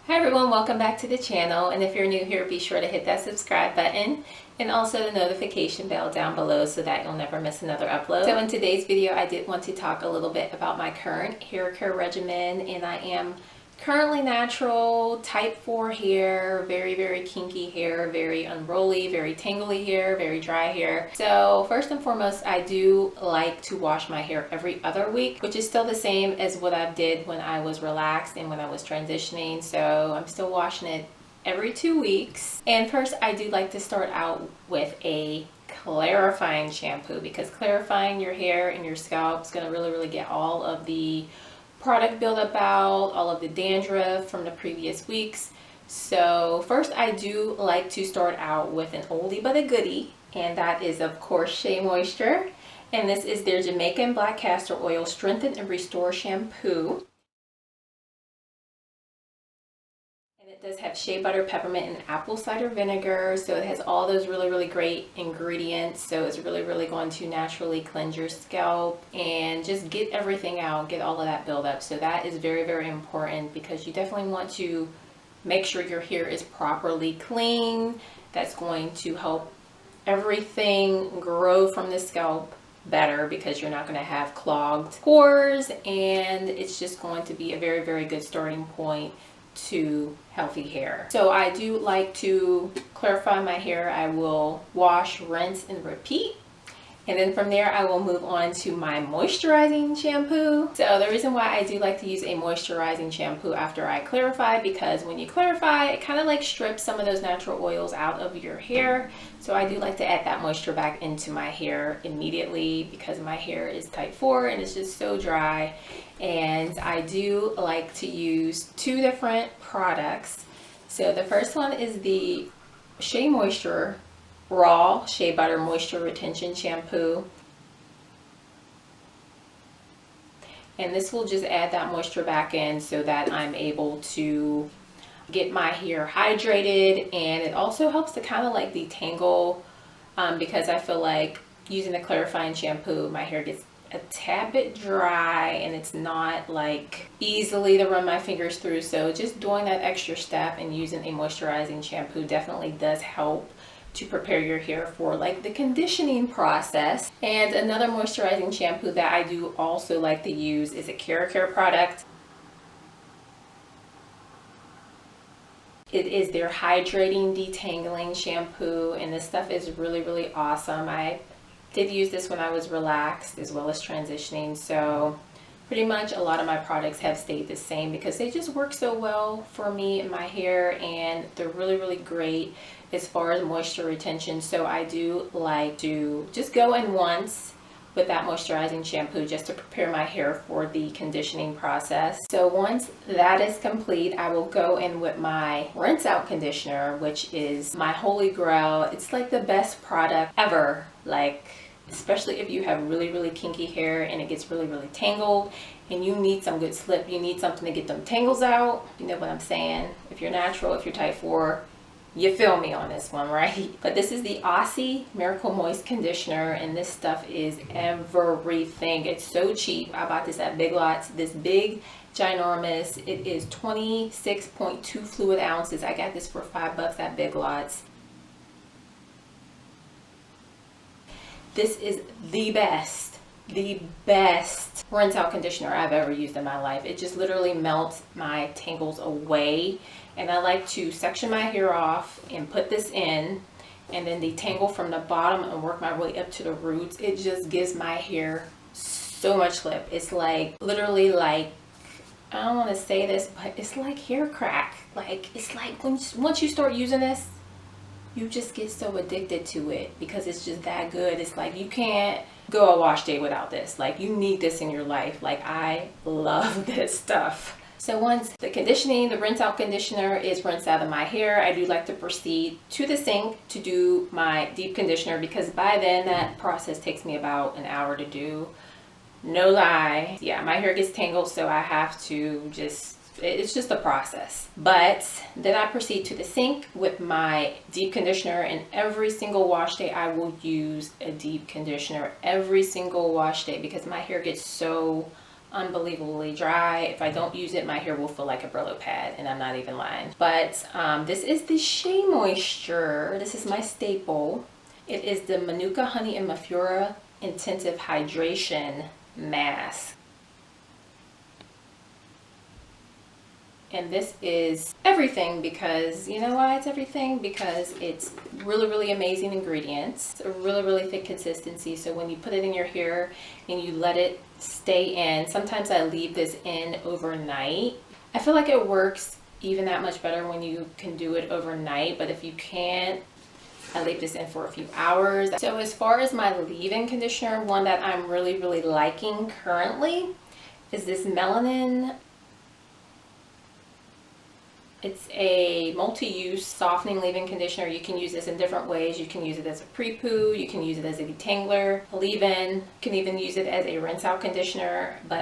Hi everyone, welcome back to the channel, and if you're new here, be sure to hit that subscribe button and also the notification bell down below so that you'll never miss another upload. So in today's video, I did want to talk a little bit about my current hair care regimen, and I am currently natural, type 4 hair, very kinky hair, very unrolly, very tangly hair, very dry hair. So first and foremost, I do like to wash my hair every other week, which is still the same as what I did when I was relaxed and when I was transitioning. So I'm still washing it every 2 weeks. And first, I do like to start out with a clarifying shampoo, because clarifying your hair and your scalp is going to really get all of the product buildup out, all of the dandruff from the previous weeks. So first, I do like to start out with an oldie but a goodie, and that is of course SheaMoisture, and this is their Jamaican black castor oil strengthen and restore shampoo. It does have shea butter, peppermint, and apple cider vinegar, so it has all those really great ingredients. So it's really going to naturally cleanse your scalp and just get everything out, get all of that buildup. So that is very important, because you definitely want to make sure your hair is properly clean. That's going to help everything grow from the scalp better, because you're not going to have clogged pores, and it's just going to be a very good starting point to healthy hair. So I do like to clarify my hair. I will wash, rinse, and repeat. And then from there, I will move on to my moisturizing shampoo. So the reason why I do like to use a moisturizing shampoo after I clarify, because when you clarify, it kind of like strips some of those natural oils out of your hair. So I do like to add that moisture back into my hair immediately, because my hair is type 4 and it's just so dry. And I do like to use 2 different products. So the first one is the SheaMoisture Raw Shea Butter Moisture Retention Shampoo, and this will just add that moisture back in so that I'm able to get my hair hydrated. And it also helps to kind of like detangle, because I feel like using the clarifying shampoo, my hair gets a tad bit dry and it's not like easily to run my fingers through. So just doing that extra step and using a moisturizing shampoo definitely does help to prepare your hair for like the conditioning process. And another moisturizing shampoo that I do also like to use is a KERACARE product. It is their hydrating detangling shampoo, and this stuff is really awesome. I did use this when I was relaxed as well as transitioning, so pretty much a lot of my products have stayed the same because they just work so well for me and my hair, and they're really great as far as moisture retention. So I do like to just go in once with that moisturizing shampoo just to prepare my hair for the conditioning process. So once that is complete, I will go in with my rinse out conditioner, which is my holy grail. It's like the best product ever, like especially if you have really kinky hair and it gets really tangled and you need some good slip, you need something to get them tangles out. You know what I'm saying? If you're natural, if you're type 4, you feel me on this one, right? But this is the Aussie Miracle Moist Conditioner, and this stuff is everything. It's so cheap. I bought this at Big Lots, this big ginormous. It is 26.2 fluid ounces. I got this for $5 at Big Lots. This is the best rinse out conditioner I've ever used in my life. It just literally melts my tangles away. And I like to section my hair off and put this in, and then detangle from the bottom and work my way up to the roots. It just gives my hair so much lip. It's like literally like, I don't want to say this, but it's like hair crack. Like it's like once you start using this, you just get so addicted to it because it's just that good. It's like you can't go a wash day without this. Like you need this in your life. Like I love this stuff. So once the conditioning, the rinse out conditioner is rinsed out of my hair, I do like to proceed to the sink to do my deep conditioner, because by then that process takes me about an hour to do. No lie. Yeah, my hair gets tangled, so I have to just, it's just a process. But then I proceed to the sink with my deep conditioner, and every single wash day I will use a deep conditioner every single wash day, because my hair gets so unbelievably dry. If I don't use it, my hair will feel like a Brillo pad, and I'm not even lying. But this is the SheaMoisture. This is my staple. It is the MANUKA Honey and MAFURA Intensive Hydration Mask. And this is everything because, you know why it's everything? Because it's really, really amazing ingredients, a really, really thick consistency. So when you put it in your hair and you let it stay in, sometimes I leave this in overnight. I feel like it works even that much better when you can do it overnight, but if you can't, I leave this in for a few hours. So as far as my leave-in conditioner, one that I'm really, really liking currently is this Melanin. It's a multi-use softening leave-in conditioner. You can use this in different ways. You can use it as a pre-poo, you can use it as a detangler, a leave-in, you can even use it as a rinse-out conditioner. But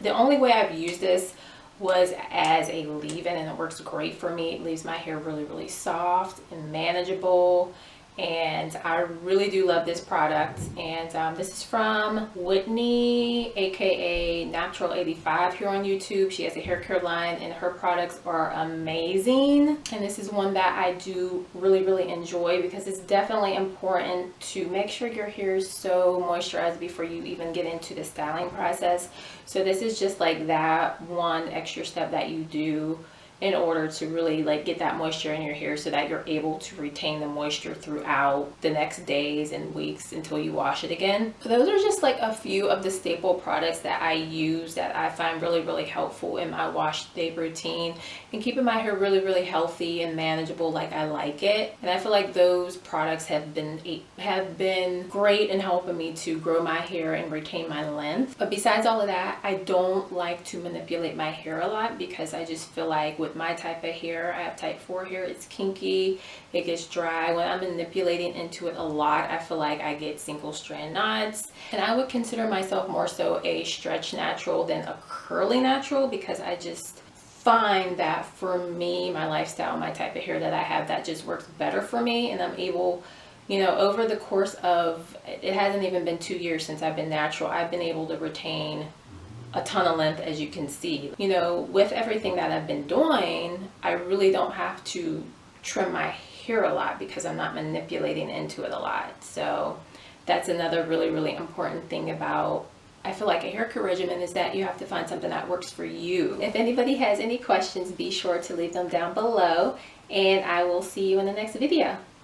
the only way I've used this was as a leave-in, and it works great for me. It leaves my hair really, really soft and manageable. And I really do love this product. And this is from Whitney, aka Natural 85 here on YouTube. She has a hair care line and her products are amazing. And this is one that I do really, really enjoy because it's definitely important to make sure your hair is so moisturized before you even get into the styling process. So this is just like that one extra step that you do in order to really like get that moisture in your hair so that you're able to retain the moisture throughout the next days and weeks until you wash it again. So those are just like a few of the staple products that I use that I find really, really helpful in my wash day routine and keeping my hair really, really healthy and manageable like I like it. And I feel like those products have been great in helping me to grow my hair and retain my length. But besides all of that, I don't like to manipulate my hair a lot because I just feel like with my type of hair, I have type 4 hair, it's kinky, it gets dry. When I'm manipulating into it a lot, I feel like I get single strand knots. And I would consider myself more so a stretch natural than a curly natural because I just find that for me, my lifestyle, my type of hair that I have, that just works better for me. And I'm able, you know, over the course of, it hasn't even been 2 years since I've been natural, I've been able to retain a ton of length, as you can see. You know, with everything that I've been doing, I really don't have to trim my hair a lot because I'm not manipulating into it a lot. So that's another really, really important thing about, I feel like, a hair care regimen, is that you have to find something that works for you. If anybody has any questions, be sure to leave them down below, and I will see you in the next video.